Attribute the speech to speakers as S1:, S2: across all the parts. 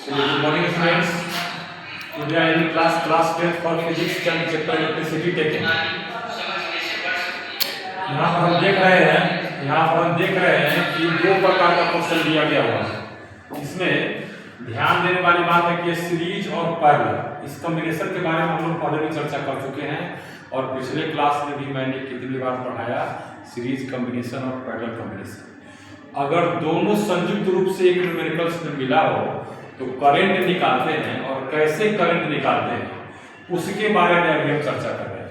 S1: So good morning friends. Today I will class 10th for physics chapter electricity taken. यहाँ पर हम देख रहे हैं कि दो प्रकार का क्वेश्चन दिया गया हुआ है। इसमें ध्यान देने वाली बात है कि सीरीज और पैरेलल इस कॉम्बिनेशन के बारे में हम लोग पहले भी चर्चा कर चुके हैं और पिछले क्लास में भी मैंने कितनी बार पढ़ाया सीरीज कॉम्बिनेशन और पैरेलल कॉम्बिनेशन। अगर दोनों संयुक्त रूप से एक न्यूमेरिकल्स में मिला हो तो करंट निकालते हैं और कैसे करंट निकालते हैं उसके बारे में अभी हम चर्चा कर रहे हैं।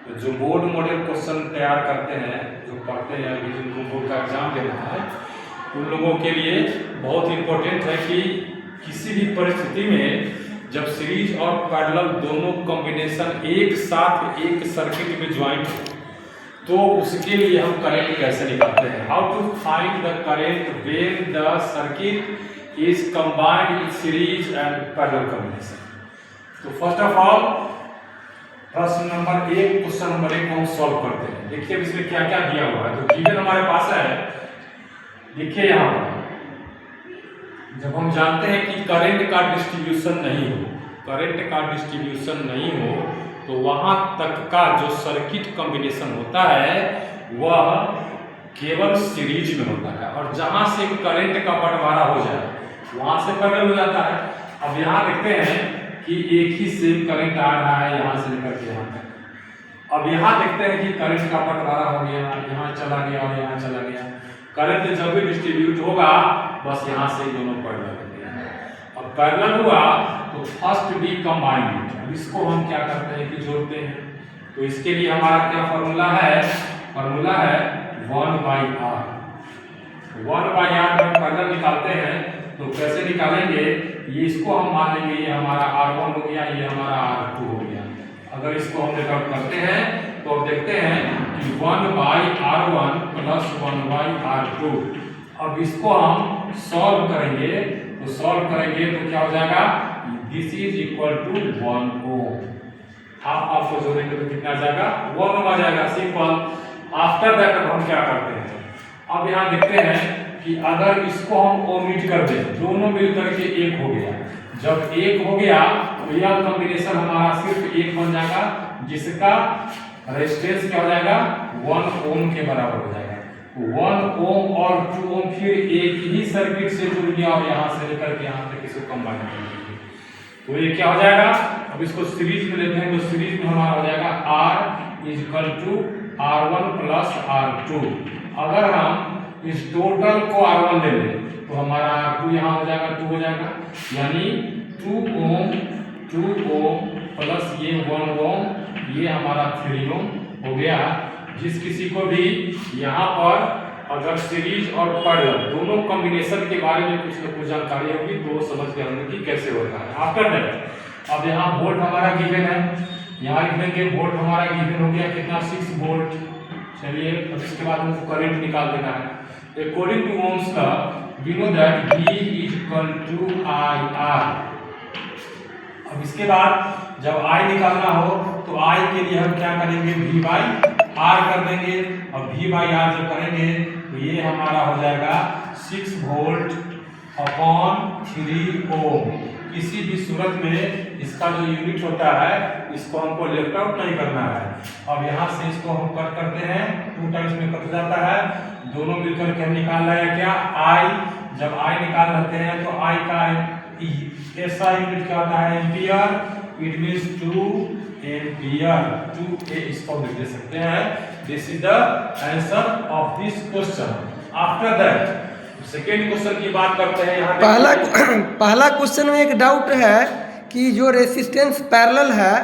S1: तो जो बोर्ड मॉडल क्वेश्चन तैयार करते हैं, जो पढ़ते हैं, अभी जिनको बोर्ड का एग्जाम देना है, उन लोगों के लिए बहुत इम्पोर्टेंट है कि किसी भी परिस्थिति में जब सीरीज और पैरेलल दोनों कॉम्बिनेशन एक साथ एक सर्किट में ज्वाइंट हो तो उसके लिए हम करंट कैसे निकालते हैं। How to find the current when the circuit is combined with series and parallel combination। तो फर्स्ट ऑफ ऑल प्रश्न नंबर 1 क्वेश्चन नंबर 1 को हम सॉल्व करते हैं। देखिए इसमें क्या क्या दिया हुआ है। तो गिवन हमारे पास है, देखिए यहाँ पर जब हम जानते हैं कि करंट का डिस्ट्रीब्यूशन नहीं हो तो वहां तक का जो सर्किट कॉम्बिनेशन होता है वह केवल सीरीज में होता है और जहां से करंट का बंटवारा हो जाए वहां से पैरेलल हो जाता है। अब यहाँ देखते हैं कि एक ही सेम करंट आ रहा है यहाँ से लेकर के यहाँ तक। अब यहाँ देखते हैं कि करंट का बंटवारा हो गया, यहाँ चला गया और यहाँ चला गया। करंट जब भी डिस्ट्रीब्यूट होगा बस यहाँ से दोनों पैरेलल हो गया। अब पैरेलल हुआ तो फर्स्ट बी कंबाइंड। अब इसको हम क्या करते हैं कि जोड़ते हैं। तो इसके लिए हमारा क्या फॉर्मूला है, 1/r। 1/r जब पैरेलल निकालते हैं तो कैसे निकालेंगे, ये इसको हम मान लेंगे ये हमारा R1 हो गया, ये हमारा R2 हो गया। अगर इसको हम लेकर करते हैं तो अब देखते हैं कि 1/R1 प्लस 1/R2। अब इसको हम सॉल्व करेंगे तो क्या हो जाएगा, this is equal to 1 ohm. Half को जोड़ेंगे तो कितना आ जाएगा, 1 ओम आ जाएगा, सिंपल। आफ्टर दैट अब हम क्या करते हैं, अब यहाँ देखते हैं कि अगर इसको हम ओमिट कर दें, दोनों मिलकर के एक हो गया। जब एक हो गया तो यह कॉम्बिनेशन हमारा सिर्फ एक बन जाएगा जिसका रेजिस्टेंस क्या हो जाएगा, 1 ओम के बराबर हो जाएगा। 1 ओम और 2 ओम फिर एक ही सर्किट से जुड़ गया और यहाँ से लेकर के यहाँ तक इसको कंबाइन कर देंगे तो ये क्या हो जाएगा। अब इसको सीरीज में लेते हैं तो सीरीज में हमारा हो जाएगा R is equal to R1 plus R2। अगर हम इस टोटल को R1 ले लें तो हमारा R2 यहाँ हो जाएगा 2 हो जाएगा, यानी 2 ओम प्लस ये 1 ओम, ये हमारा 3 ओम हो गया। जिस किसी को भी यहाँ पर अगर सीरीज और पैरेलल दोनों कॉम्बिनेशन के बारे में कुछ न कुछ जानकारी होगी तो समझ गए होंगे कि कैसे होता है। आफ्टर दैट अब यहाँ वोल्ट हमारा गिवन है, यहाँ लिख देंगे वोल्ट हमारा गिवन हो गया कितना, 6 वोल्ट। चलिए अब इसके बाद हमको करंट निकाल देना है। According to Ohm's law, we know that V is equal to IR। अब इसके बाद जब I निकालना हो तो I के लिए हम क्या करेंगे, V/R कर देंगे। और V/R जब करेंगे तो ये हमारा हो जाएगा 6 वोल्ट अपॉन 3 ओम। किसी भी सूरत में इसका जो यूनिट होता है इसको हमको लेफ्ट आउट नहीं करना है। अब यहाँ से इसको हम कट करते हैं, 2 टाइम्स में कट जाता है, दोनों मिलकर के हम निकाल रहे हैं क्या, I। जब I निकाल लेते हैं तो I का ऐसा यूनिट क्या होता है, ampere. It means 2 ampere, 2A इसको लिख दे सकते हैं। This is the answer of this question. After that second question की बात करते हैं। यहाँ
S2: पहला क्वेश्चन में एक डाउट है कि जो रेसिस्टेंस पैरेलल है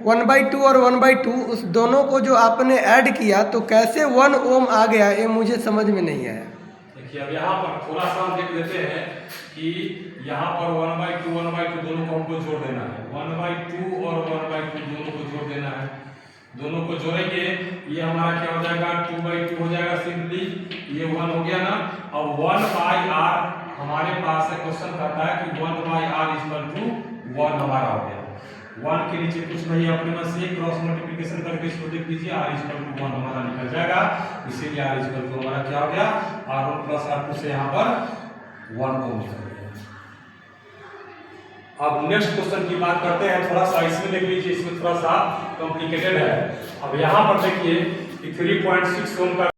S2: 1/2 और 1/2 उस दोनों को जो आपने ऐड किया तो कैसे 1 ओम आ गया, ये मुझे समझ में नहीं आया।
S1: देखिए अब यहाँ पर थोड़ा सा हम देख लेते हैं कि यहाँ पर 1/2 दोनों को हमको जोड़ देना है। 1/2 और 1/2 दोनों को जोड़ देना है। दोनों को जोड़ेंगे ये हमारा क्या हो जाएगा, 2/2 हो जाएगा सिंपली, ये 1 हो गया ना। अब 1/r हमारे पास है, क्वेश्चन कहता है कि 1/r इक्वल टू 1 हमारा हो गया। 1 के नीचे कुछ नहीं, अपने मन से क्रॉस मल्टीप्लिकेशन करके इसको देख लीजिए, r इक्वल टू 1 हमारा निकल जाएगा। इसीलिए r इक्वल टू हमारा क्या हो गया, R1 प्लस R2 से यहाँ पर 1 ओम निकल गया। अब नेक्स्ट क्वेश्चन की बात करते हैं, थोड़ा सा इसमें देख लीजिए, इसमें थोड़ा सा कॉम्प्लिकेटेड है। अब यहाँ पर देखिए कि 3.6 ओम का